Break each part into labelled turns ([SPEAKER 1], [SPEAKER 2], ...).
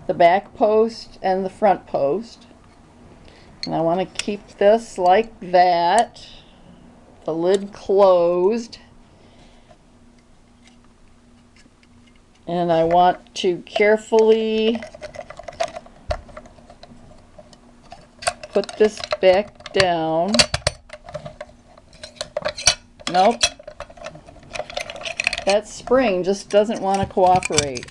[SPEAKER 1] the back post and the front post. And I want to keep this like that, the lid closed. And I want to carefully put this back down. Nope. That spring just doesn't want to cooperate.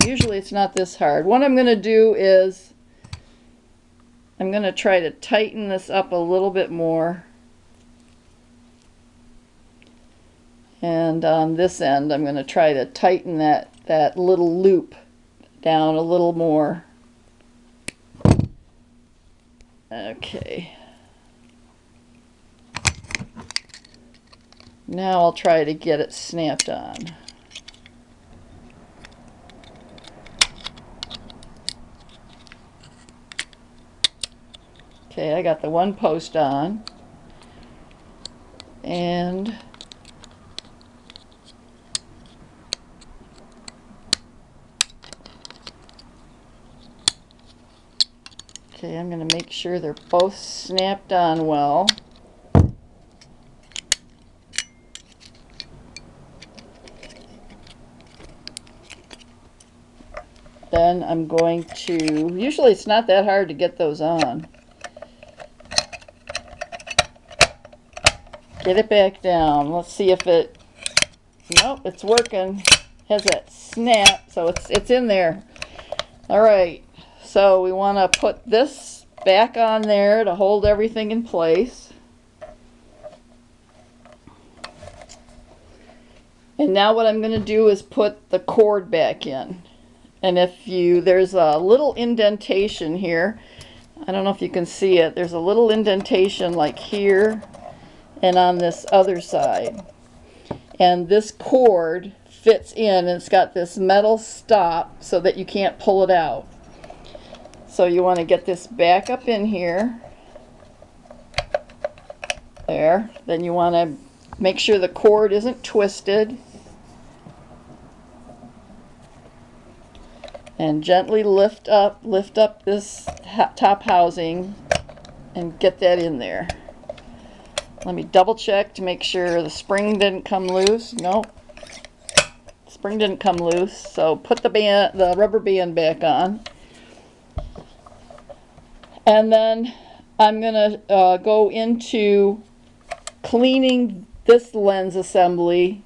[SPEAKER 1] Usually it's not this hard. What I'm going to do is I'm going to try to tighten this up a little bit more. And on this end I'm going to try to tighten that little loop down a little more. Okay. Now I'll try to get it snapped on. Okay, I got the one post on, and okay, I'm going to make sure they're both snapped on well. Then I'm going to, usually it's not that hard to get those on. Get it back down. Let's see if it, nope, it's working. Has that snap, so it's in there. All right, so we want to put this back on there to hold everything in place. And now what I'm going to do is put the cord back in. And if you, there's a little indentation here. I don't know if you can see it. There's a little indentation like here and on this other side. And this cord fits in, and it's got this metal stop so that you can't pull it out. So you want to get this back up in here. There. Then you want to make sure the cord isn't twisted. And gently lift up this top housing and get that in there. Let me double check to make sure the spring didn't come loose. Nope, spring didn't come loose. So put the rubber band back on, and then I'm gonna go into cleaning this lens assembly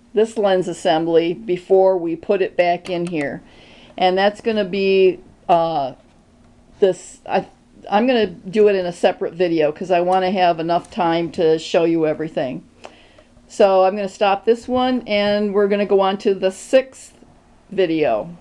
[SPEAKER 1] before we put it back in here. And that's going to be I'm going to do it in a separate video because I want to have enough time to show you everything. So I'm going to stop this one, and we're going to go on to the 6th video.